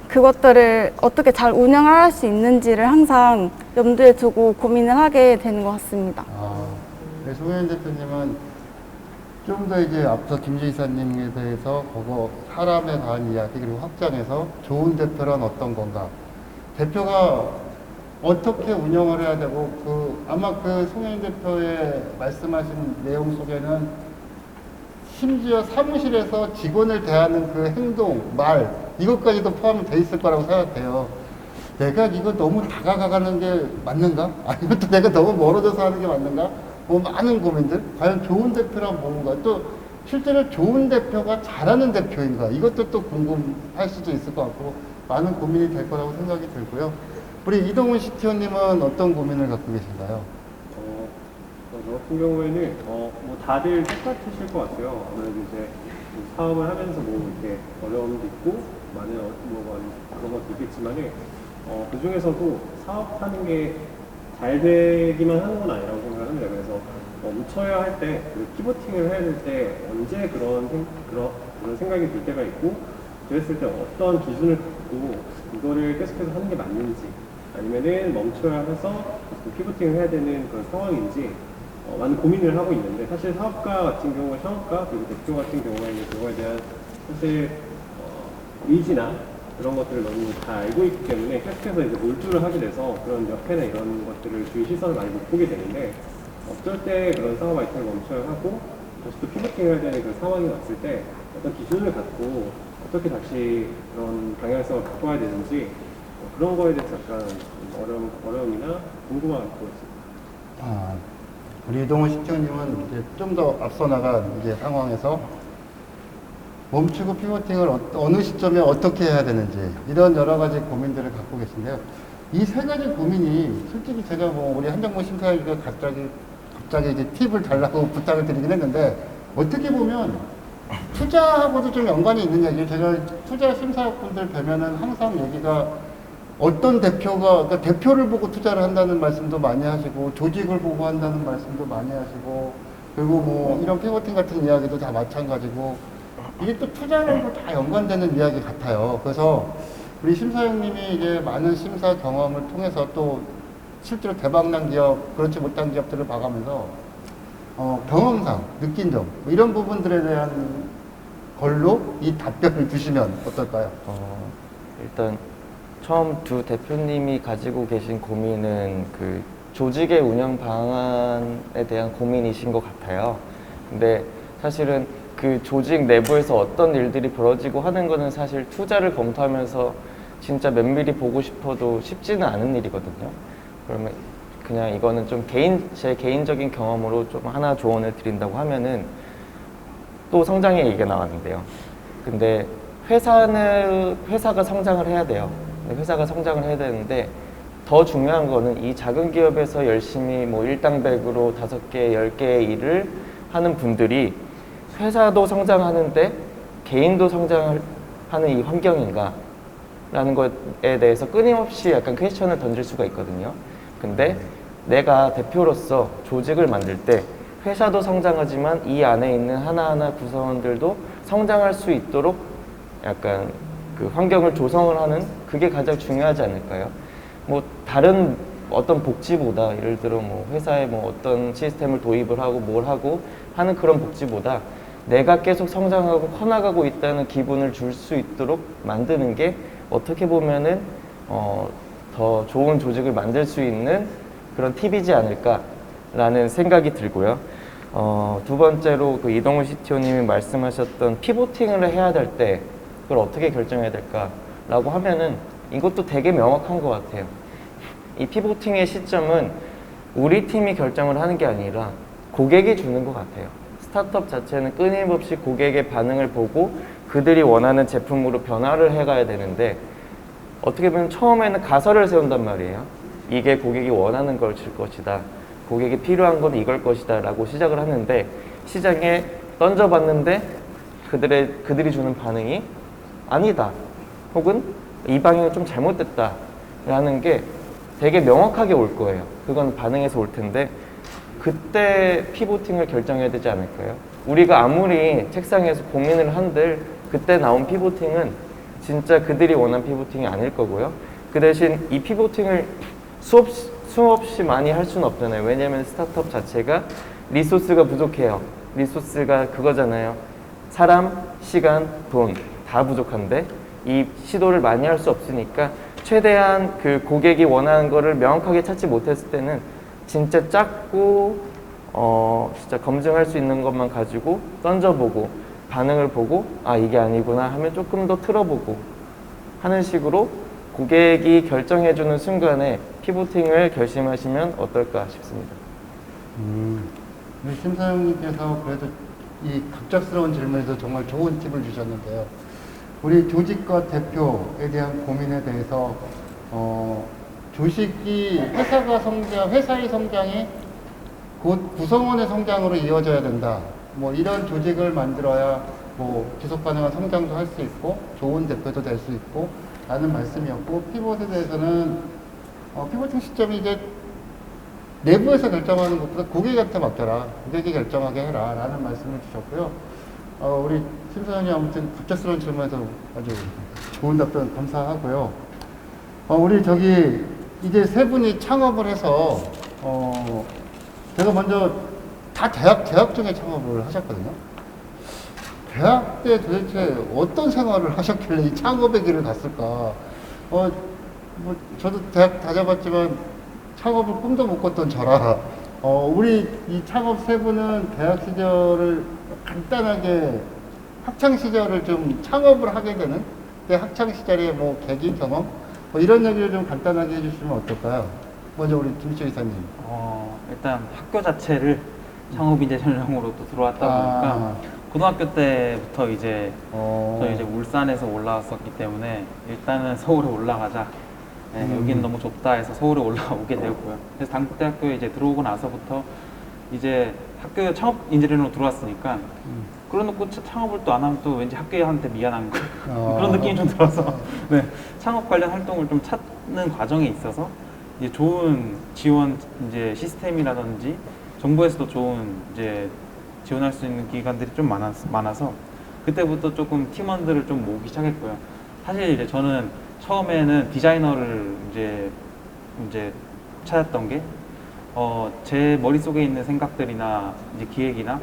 그것들을 어떻게 잘 운영할 수 있는지를 항상 염두에 두고 고민을 하게 되는 것 같습니다. 네, 송혜인 대표님은 좀 더 이제 앞서 김지희사님에 대해서 그거 사람에 관한 이야기 그리고 확장해서 좋은 대표란 어떤 건가 대표가 어떻게 운영을 해야 되고 아마 그 송혜인 대표의 말씀하신 내용 속에는 심지어 사무실에서 직원을 대하는 그 행동, 말 이것까지도 포함이 돼 있을 거라고 생각해요. 내가 이거 너무 다가가는 게 맞는가? 아니면 또 내가 너무 멀어져서 하는 게 맞는가? 뭐 많은 고민들. 과연 좋은 대표란 뭔가? 또 실제로 좋은 대표가 잘하는 대표인가? 이것도 또 궁금할 수도 있을 것 같고 많은 고민이 될 거라고 생각이 들고요. 우리 이동훈 CTO님은 어떤 고민을 갖고 계신가요? 저 같은 경우에는 뭐 다들 똑같으실 것 같아요. 아무래도 이제 사업을 하면서 뭐 이렇게 어려움도 있고 많은 그런 것도 있겠지만은 그 중에서도 사업하는 게 잘 되기만 하는 건 아니라고 생각을 합니다. 그래서 묻혀야 할 때, 피보팅을 해야 될 때 언제 그런 생각이 들 때가 있고 그랬을 때 어떤 기준을 갖고 이거를 계속해서 하는 게 맞는지 아니면은 멈춰야 해서 피보팅을 해야 되는 그런 상황인지 많은 고민을 하고 있는데 사실 사업가 같은 경우에 창업가 그리고 대표 같은 경우에는 그거에 대한 사실 의지나 그런 것들을 너무 잘 알고 있기 때문에 계속해서 이제 몰두를 하게 돼서 그런 역해나 이런 것들을 주위 시선을 많이 못 보게 되는데 어쩔 때 그런 사업 아이템을 멈춰야 하고 다시 또 피vo팅을 해야 되는 그런 상황이 왔을 때 어떤 기준을 갖고 어떻게 다시 그런 방향성을 바꿔야 되는지 그런 거에 대해서 약간 좀 어려움이나 궁금한 거 있습니다. 우리 이동훈 시청님은 이제 좀 더 앞서 나간 이제 상황에서 멈추고 피vo팅을 어느 시점에 어떻게 해야 되는지 이런 여러 가지 고민들을 갖고 계신데요. 이 세 가지 고민이 솔직히 제가 뭐 우리 한정무 심사위가 갑자기 이제 팁을 달라고 부탁을 드리긴 했는데 어떻게 보면 투자하고도 좀 연관이 있는 얘기를 제가 투자 심사분들 뵈면은 항상 얘기가 어떤 대표가, 그러니까 대표를 보고 투자를 한다는 말씀도 많이 하시고, 조직을 보고 한다는 말씀도 많이 하시고, 그리고 뭐 이런 피vo팅 같은 이야기도 다 마찬가지고, 이게 또 투자랑도 다 연관되는 이야기 같아요. 그래서 우리 심사위원님이 이제 많은 심사 경험을 통해서 또 실제로 대박난 기업, 그렇지 못한 기업들을 봐가면서 경험상 느낀 점, 뭐 이런 부분들에 대한 걸로 이 답변을 주시면 어떨까요? 일단 처음 두 대표님이 가지고 계신 고민은 그 조직의 운영 방안에 대한 고민이신 것 같아요. 근데 사실은 그 조직 내부에서 어떤 일들이 벌어지고 하는 거는 사실 투자를 검토하면서 진짜 면밀히 보고 싶어도 쉽지는 않은 일이거든요. 그러면 그냥 이거는 좀 제 개인적인 경험으로 좀 하나 조언을 드린다고 하면은 또 성장의 얘기가 나왔는데요. 근데 회사가 성장을 해야 돼요. 회사가 성장을 해야 되는데 더 중요한 거는 이 작은 기업에서 열심히 뭐 일당백으로 5개, 10개의 일을 하는 분들이 회사도 성장하는데 개인도 성장하는 이 환경인가? 라는 것에 대해서 끊임없이 약간 퀘스천을 던질 수가 있거든요. 근데 내가 대표로서 조직을 만들 때 회사도 성장하지만 이 안에 있는 하나하나 구성원들도 성장할 수 있도록 약간 그 환경을 조성을 하는 그게 가장 중요하지 않을까요? 뭐 다른 어떤 복지보다 예를 들어 뭐 회사에 뭐 어떤 시스템을 도입을 하고 뭘 하고 하는 그런 복지보다 내가 계속 성장하고 커나가고 있다는 기분을 줄 수 있도록 만드는 게 어떻게 보면은 더 좋은 조직을 만들 수 있는 그런 팁이지 않을까라는 생각이 들고요. 두 번째로 그 이동훈 CTO님이 말씀하셨던 피보팅을 해야 될 때 그걸 어떻게 결정해야 될까라고 하면은 이것도 되게 명확한 것 같아요. 이 피보팅의 시점은 우리 팀이 결정을 하는 게 아니라 고객이 주는 것 같아요. 스타트업 자체는 끊임없이 고객의 반응을 보고 그들이 원하는 제품으로 변화를 해가야 되는데 어떻게 보면 처음에는 가설을 세운단 말이에요. 이게 고객이 원하는 걸 줄 것이다. 고객이 필요한 건 이걸 것이다 라고 시작을 하는데 시장에 던져봤는데 그들이 주는 반응이 아니다. 혹은 이 방향이 좀 잘못됐다 라는 게 되게 명확하게 올 거예요. 그건 반응에서 올 텐데 그때 피보팅을 결정해야 되지 않을까요? 우리가 아무리 책상에서 고민을 한들 그때 나온 피보팅은 진짜 그들이 원한 피보팅이 아닐 거고요. 그 대신 이 피보팅을 수없이 많이 할 수는 없잖아요. 왜냐하면 스타트업 자체가 리소스가 부족해요. 리소스가 그거잖아요. 사람, 시간, 돈 다 부족한데 이 시도를 많이 할 수 없으니까 최대한 그 고객이 원하는 거를 명확하게 찾지 못했을 때는 진짜 작고 진짜 검증할 수 있는 것만 가지고 던져보고 반응을 보고 아 이게 아니구나 하면 조금 더 틀어보고 하는 식으로 고객이 결정해주는 순간에 피보팅을 결심하시면 어떨까 싶습니다. 우리 심사위원님께서 그래도 이 갑작스러운 질문에서 정말 좋은 팁을 주셨는데요. 우리 조직과 대표에 대한 고민에 대해서 조직이 회사의 성장이 곧 구성원의 성장으로 이어져야 된다. 뭐 이런 조직을 만들어야 뭐 지속 가능한 성장도 할 수 있고 좋은 대표도 될 수 있고 라는 말씀이었고 피봇에 대해서는 피보팅 시점이 이제 내부에서 결정하는 것보다 고객한테 맡겨라. 고객이 결정하게 해라. 라는 말씀을 주셨고요. 우리 심사위원님 아무튼 갑작스러운 질문에서 아주 좋은 답변 감사하고요. 우리 이제 세 분이 창업을 해서 제가 먼저 다 대학 중에 창업을 하셨거든요. 대학 때 도대체 어떤 생활을 하셨길래 이 창업의 길을 갔을까? 뭐 저도 대학 다녀봤지만 창업을 꿈도 못 꿨던 저라, 우리 이 창업 세 분은 대학 시절을 간단하게 학창 시절을 좀 창업을 하게 되는 그 학창 시절의 뭐 계기 경험 뭐 이런 얘기를 좀 간단하게 해주시면 어떨까요? 먼저 우리 김시호 이사님. 일단 학교 자체를 창업 인재 전형으로 또 들어왔다 보니까 고등학교 때부터 이제 저는 이제 울산에서 올라왔었기 때문에 일단은 서울에 올라가자. 네, 여기는 너무 좁다 해서 서울에 올라오게 되었고요. 그래서 단국대학교에 이제 들어오고 나서부터 이제 학교 창업 인재전형으로 들어왔으니까 그래놓고 창업을 또 안 하면 또 왠지 학교한테 미안한 그런 느낌이 좀 들어서 네, 창업 관련 활동을 좀 찾는 과정에 있어서 이제 좋은 지원 이제 시스템이라든지 정부에서도 좋은 이제 지원할 수 있는 기관들이 좀 많아서 그때부터 조금 팀원들을 좀 모으기 시작했고요. 사실 이제 저는 처음에는 디자이너를 이제 찾았던 게 제 머릿속에 있는 생각들이나 이제 기획이나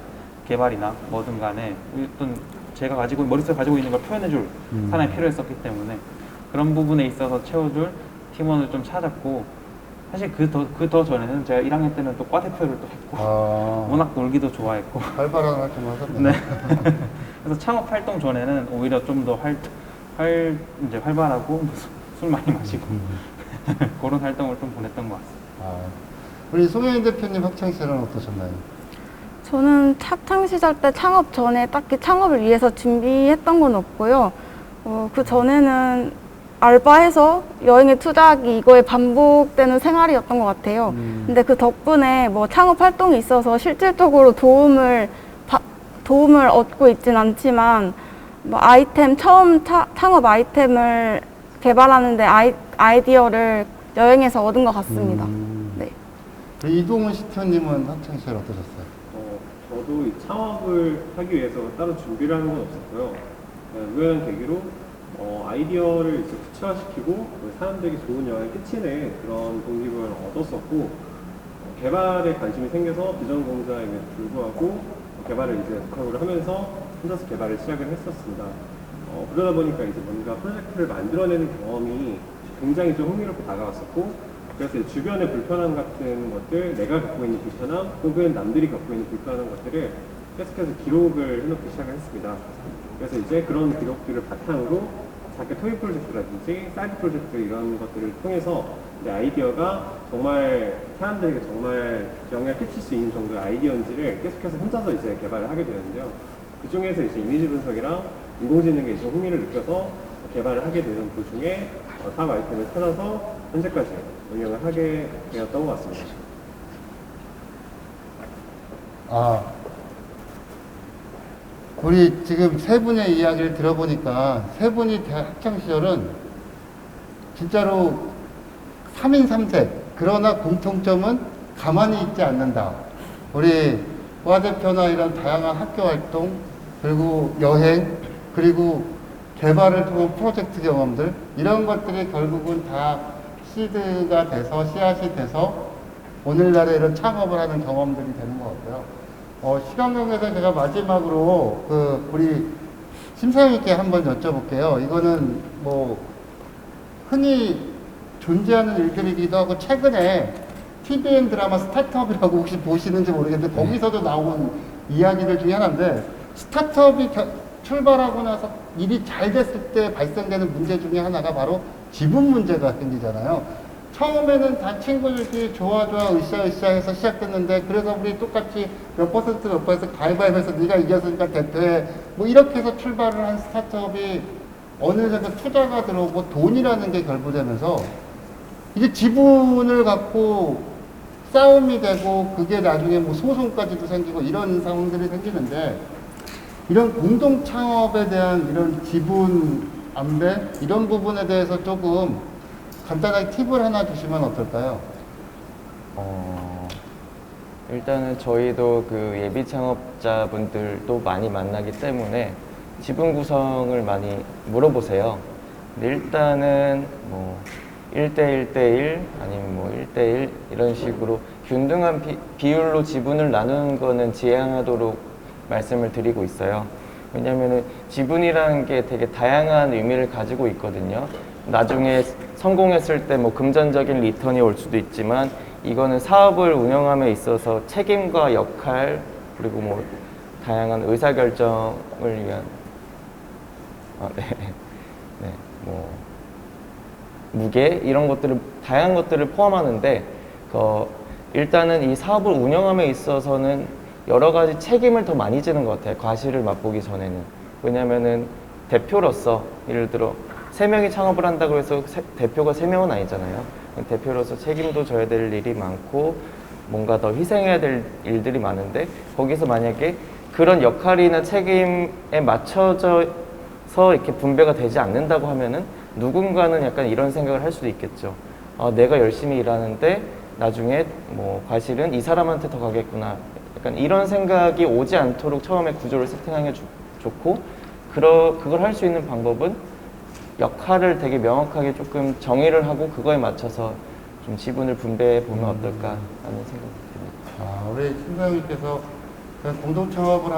개발이나 뭐든 간에 어떤 제가 머릿속에 가지고 있는 걸 표현해줄 사람이 필요했었기 때문에 그런 부분에 있어서 채워줄 팀원을 좀 찾았고, 사실 그 더 전에는 제가 1학년 때는 또 과 대표를 또 했고 워낙 놀기도 좋아했고 활발한 활동을 하셨네요. 네. 그래서 창업 활동 전에는 오히려 좀 더 이제 활발하고 술 많이 마시고 그런 활동을 좀 보냈던 것 같습니다. 우리 송혜인 대표님 학창 시절은 어떠셨나요? 저는 학창 시절 때 창업 전에 딱히 창업을 위해서 준비했던 건 없고요. 그 전에는 알바해서 여행에 투자하기 이거에 반복되는 생활이었던 것 같아요. 근데 그 덕분에 뭐 창업 활동이 있어서 실질적으로 도움을 얻고 있진 않지만 뭐 창업 아이템을 개발하는데 아이디어를 여행에서 얻은 것 같습니다. 네. 이동훈 시터님은 학창 시절 어떠셨어요? 저도 이 창업을 하기 위해서 따로 준비를 하는 건 없었고요. 우연한 계기로 아이디어를 이제 구체화시키고 사람들에게 좋은 영향을 끼치는 그런 동기부여를 얻었었고, 개발에 관심이 생겨서 비전공자임에도 불구하고 개발을 이제 독학으로 하면서 혼자서 개발을 시작을 했었습니다. 그러다 보니까 이제 뭔가 프로젝트를 만들어내는 경험이 굉장히 좀 흥미롭게 다가왔었고, 그래서 주변의 불편함 같은 것들, 내가 갖고 있는 불편함 혹은 남들이 갖고 있는 불편한 것들을 계속해서 기록을 해놓기 시작을 했습니다. 그래서 이제 그런 기록들을 바탕으로 작게 토익 프로젝트라든지 사이드 프로젝트 이런 것들을 통해서 내 아이디어가 정말 사람들에게 정말 영향을 끼칠 수 있는 정도의 아이디어인지를 계속해서 혼자서 이제 개발을 하게 되는데요. 그 중에서 이제 이미지 분석이랑 인공지능에 이제 흥미를 느껴서 개발을 하게 되는 도중에 사업 아이템을 찾아서 현재까지 운영을 하게 되었던 것 같습니다. 우리 지금 세 분의 이야기를 들어보니까 세 분이 대학 학창 시절은 진짜로 3인 3색, 그러나 공통점은 가만히 있지 않는다. 우리 과 대표나 이런 다양한 학교 활동, 그리고 여행, 그리고 개발을 통한 프로젝트 경험들, 이런 것들이 결국은 다 시드가 돼서, 씨앗이 돼서 오늘날의 이런 창업을 하는 경험들이 되는 것 같고요. 시간 관계에서 제가 마지막으로 우리 심사위원께 한번 여쭤볼게요. 이거는 뭐 흔히 존재하는 일들이기도 하고, 최근에 TVN 드라마 스타트업이라고 혹시 보시는지 모르겠는데 거기서도 나온 이야기들 중에 하나인데, 스타트업이 출발하고 나서 일이 잘 됐을 때 발생되는 문제 중에 하나가 바로 지분 문제가 생기잖아요. 처음에는 다 친구들끼리 좋아 으쌰으쌰 해서 시작됐는데, 그래서 우리 똑같이 몇 퍼센트 가위바위보해서 네가 이겼으니까 대표해, 뭐 이렇게 해서 출발을 한 스타트업이 어느 정도 투자가 들어오고 돈이라는 게 결부되면서 이제 지분을 갖고 싸움이 되고, 그게 나중에 뭐 소송까지도 생기고 이런 상황들이 생기는데, 이런 공동 창업에 대한 이런 지분 안배, 이런 부분에 대해서 조금 간단하게 팁을 하나 주시면 어떨까요? 일단은 저희도 그 예비 창업자분들도 많이 만나기 때문에 지분 구성을 많이 물어보세요. 근데 일단은 뭐 1대1대1 아니면 뭐 1대1 이런 식으로 균등한 비율로 지분을 나누는 거는 지향하도록 말씀을 드리고 있어요. 왜냐면은 지분이라는 게 되게 다양한 의미를 가지고 있거든요. 나중에 성공했을 때 뭐 금전적인 리턴이 올 수도 있지만 이거는 사업을 운영함에 있어서 책임과 역할 그리고 뭐 다양한 의사결정을 위한 뭐 무게 이런 것들을 다양한 것들을 포함하는데 일단은 이 사업을 운영함에 있어서는 여러 가지 책임을 더 많이 지는 것 같아요. 과실을 맛보기 전에는. 왜냐면은 대표로서 예를 들어 3명이 창업을 한다고 해서 대표가 3명은 아니잖아요. 대표로서 책임도 져야 될 일이 많고 뭔가 더 희생해야 될 일들이 많은데 거기서 만약에 그런 역할이나 책임에 맞춰져서 이렇게 분배가 되지 않는다고 하면은 누군가는 약간 이런 생각을 할 수도 있겠죠. 내가 열심히 일하는데 나중에 뭐 과실은 이 사람한테 더 가겠구나. 약간 이런 생각이 오지 않도록 처음에 구조를 세팅하는 게 좋고 그걸 할 수 있는 방법은 역할을 되게 명확하게 조금 정의를 하고 그거에 맞춰서 좀 지분을 분배해 보면 어떨까 하는 생각이 듭니다. 우리 신사장님께서 공동 창업을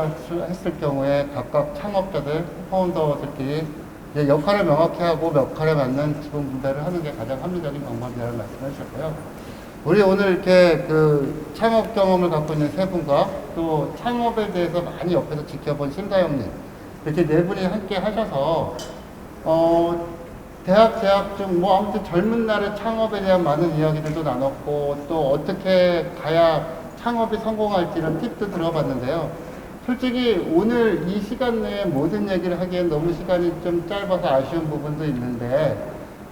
했을 경우에 각각 창업자들, 파운더들끼리 이제 역할을 명확히 하고 역할에 맞는 지분 분배를 하는 게 가장 합리적인 방법이라는 말씀을 하셨고요. 우리 오늘 이렇게 그 창업 경험을 갖고 있는 세 분과 또 창업에 대해서 많이 옆에서 지켜본 심사위원님 이렇게 네 분이 함께 하셔서 대학 재학 중 뭐 아무튼 젊은 날의 창업에 대한 많은 이야기들도 나눴고 또 어떻게 가야 창업이 성공할지 이런 팁도 들어봤는데요. 솔직히 오늘 이 시간 내에 모든 얘기를 하기엔 너무 시간이 좀 짧아서 아쉬운 부분도 있는데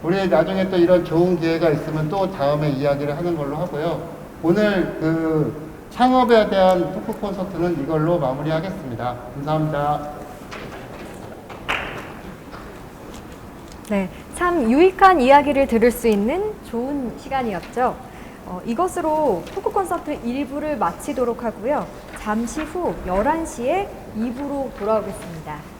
우리 나중에 또 이런 좋은 기회가 있으면 또 다음에 이야기를 하는 걸로 하고요. 오늘 그 창업에 대한 토크 콘서트는 이걸로 마무리하겠습니다. 감사합니다. 네, 참 유익한 이야기를 들을 수 있는 좋은 시간이었죠. 이것으로 토크 콘서트 1부를 마치도록 하고요. 잠시 후 11시에 2부로 돌아오겠습니다.